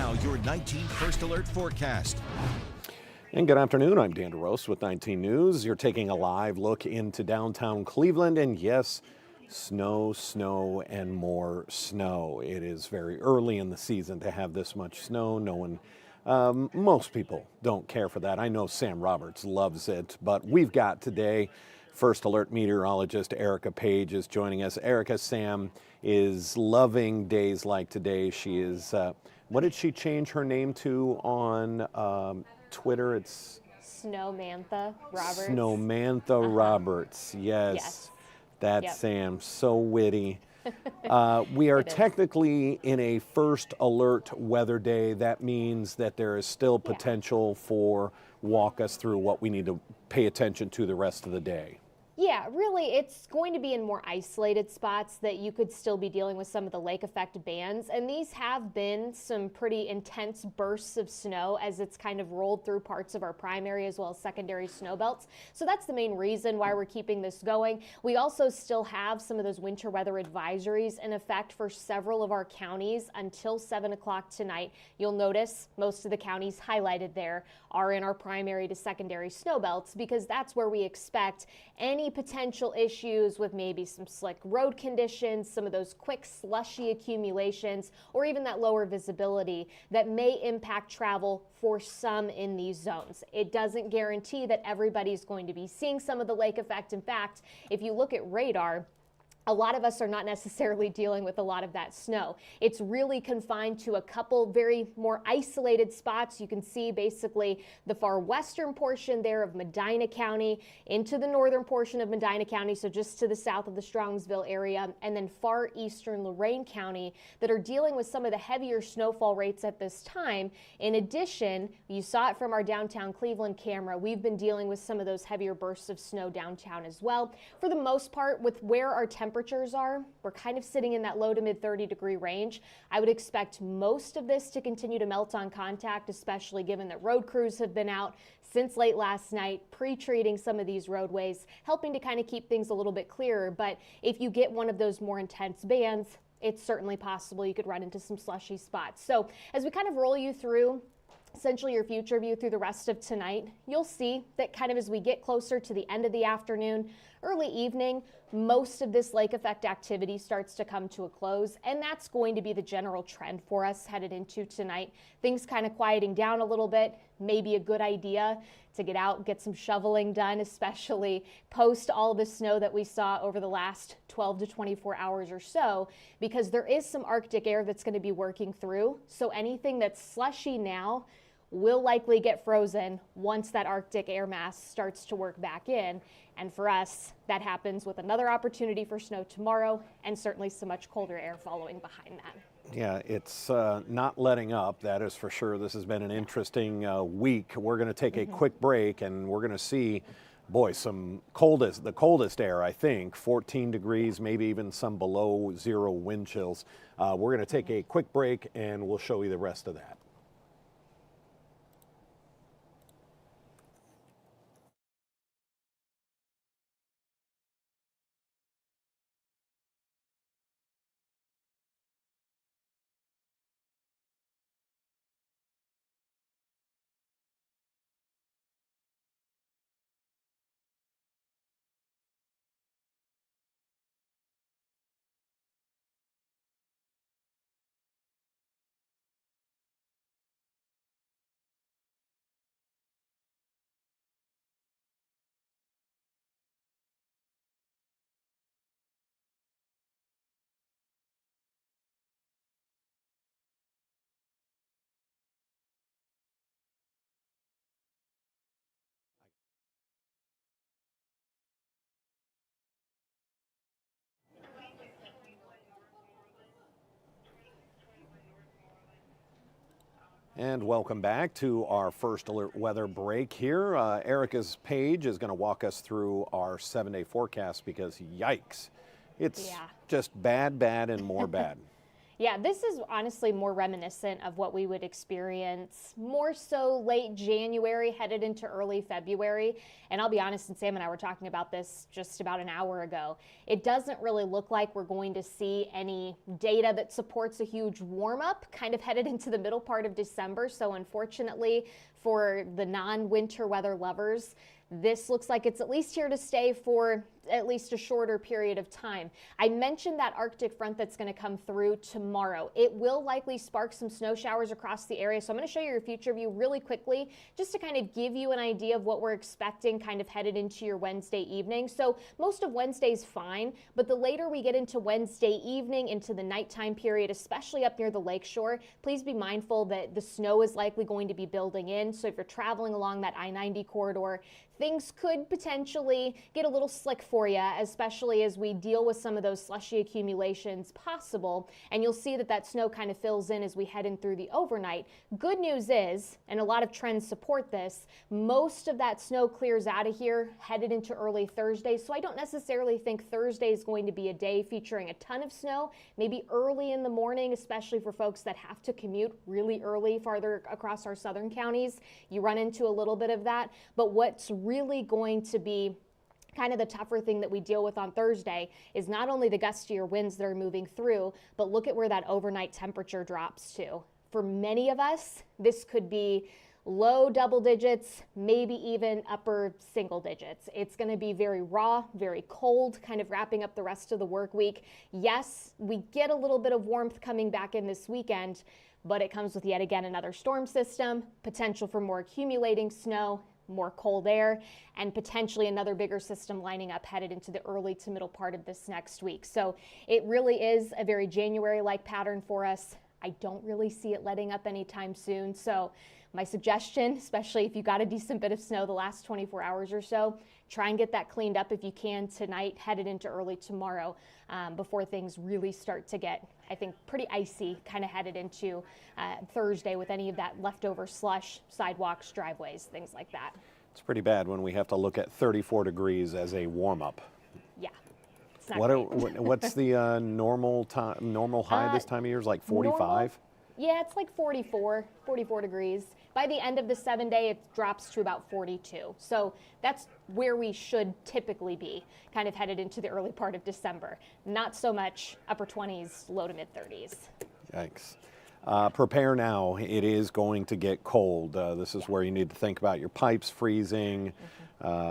Now your 19 First Alert forecast. And good afternoon, I'm Dan DeRose with 19 News. You're taking a live look into downtown Cleveland, and yes, snow, snow, and more snow. It is very early in the season to have this much snow. Most people don't care for that. I know Sam Roberts loves it, but we've got today First Alert meteorologist Erica Page is joining us. Erica, Sam is loving days like today. She is, what did she change her name to on Twitter? It's Snowmantha Roberts. Snowmantha Roberts, yes. That's Sam, so witty. We are technically in a first alert weather day. That means that there is still potential for walk us through what we need to pay attention to the rest of the day. Yeah, really, it's going to be in more isolated spots that you could still be dealing with some of the lake effect bands. And these have been some pretty intense bursts of snow as it's kind of rolled through parts of our primary as well as secondary snow belts. So that's the main reason why we're keeping this going. We also still have some of those winter weather advisories in effect for several of our counties until 7 o'clock tonight. You'll notice most of the counties highlighted there are in our primary to secondary snow belts because that's where we expect any potential issues with maybe some slick road conditions, some of those quick slushy accumulations, or even that lower visibility that may impact travel for some in these zones. It doesn't guarantee that everybody's going to be seeing some of the lake effect. In fact, if you look at radar, a lot of us are not necessarily dealing with a lot of that snow. It's really confined to a couple very more isolated spots. You can see basically the far western portion there of Medina County into the northern portion of Medina County, so just to the south of the Strongsville area, and then far eastern Lorain County that are dealing with some of the heavier snowfall rates at this time. In addition, you saw it from our downtown Cleveland camera, we've been dealing with some of those heavier bursts of snow downtown as well. For the most part, with where our temperatures are, we're kind of sitting in that low to mid 30-degree range. I would expect most of this to continue to melt on contact, especially given that road crews have been out since late last night, pre-treating some of these roadways, helping to kind of keep things a little bit clearer. But if you get one of those more intense bands, it's certainly possible you could run into some slushy spots. So as we kind of roll you through essentially your future view through the rest of tonight, you'll see that kind of as we get closer to the end of the afternoon, early evening, most of this lake effect activity starts to come to a close, and that's going to be the general trend for us headed into tonight. Things kind of quieting down a little bit, maybe a good idea to get out, get some shoveling done, especially post all the snow that we saw over the last 12 to 24 hours or so, because there is some Arctic air that's going to be working through. So anything that's slushy now will likely get frozen once that Arctic air mass starts to work back in. And for us, that happens with another opportunity for snow tomorrow and certainly some much colder air following behind that. Yeah, it's not letting up, that is for sure. This has been an interesting week. We're going to take a quick break and we're going to see, boy, the coldest air, I think, 14 degrees, maybe even some below zero wind chills. We're going to take a quick break and we'll show you the rest of that. And welcome back to our First Alert weather break here. Erica's Page is going to walk us through our 7-day forecast because yikes, it's just bad, and more bad. Yeah, this is honestly more reminiscent of what we would experience more so late January headed into early February. And I'll be honest, and Sam and I were talking about this just about an hour ago. It doesn't really look like we're going to see any data that supports a huge warm up kind of headed into the middle part of December. So unfortunately for the non-winter weather lovers, this looks like it's at least here to stay for at least a shorter period of time. I mentioned that Arctic front that's going to come through tomorrow. It will likely spark some snow showers across the area. So I'm going to show you your future view really quickly just to kind of give you an idea of what we're expecting kind of headed into your Wednesday evening. So most of Wednesday's fine, but the later we get into Wednesday evening, into the nighttime period, especially up near the lakeshore, please be mindful that the snow is likely going to be building in. So if you're traveling along that I-90 corridor, things could potentially get a little slick for you, especially as we deal with some of those slushy accumulations possible. And you'll see that that snow kind of fills in as we head in through the overnight. Good news is, and a lot of trends support this, most of that snow clears out of here headed into early Thursday. So I don't necessarily think Thursday is going to be a day featuring a ton of snow. Maybe early in the morning, especially for folks that have to commute really early farther across our southern counties, you run into a little bit of that. But what's really going to be kind of the tougher thing that we deal with on Thursday is not only the gustier winds that are moving through, but look at where that overnight temperature drops to. For many of us, this could be low double digits, maybe even upper single digits. It's going to be very raw, very cold, kind of wrapping up the rest of the work week. Yes, we get a little bit of warmth coming back in this weekend, but it comes with yet again another storm system, potential for more accumulating snow, more cold air, and potentially another bigger system lining up headed into the early to middle part of this next week. So it really is a very January-like pattern for us. I don't really see it letting up anytime soon. So my suggestion, especially if you got a decent bit of snow the last 24 hours or so, try and get that cleaned up if you can tonight, headed into early tomorrow, before things really start to get, I think, pretty icy, kind of headed into Thursday with any of that leftover slush, sidewalks, driveways, things like that. It's pretty bad when we have to look at 34 degrees as a warm-up. Yeah. It's not what's the normal high this time of year? Is like 45? Yeah, it's like 44 degrees. By the end of the 7-day, it drops to about 42. So that's where we should typically be, kind of headed into the early part of December. Not so much upper 20s, low to mid 30s. Yikes. Prepare now. It is going to get cold. This is where you need to think about your pipes freezing,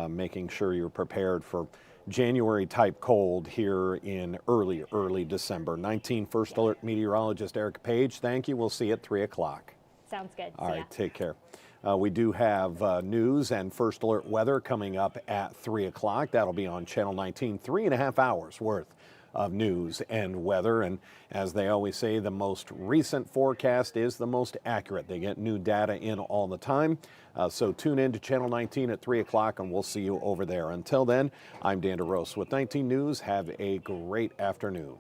making sure you're prepared for January type cold here in early December. 19 First Alert meteorologist Erica Page, thank you. We'll see you at 3 o'clock. Sounds good. All right, take care. We do have news and First Alert weather coming up at 3 o'clock. That'll be on Channel 19, 3.5 hours worth of news and weather. And as they always say, the most recent forecast is the most accurate. They get new data in all the time. So tune in to Channel 19 at 3 o'clock and we'll see you over there. Until then, I'm Dan DeRose with 19 News. Have a great afternoon.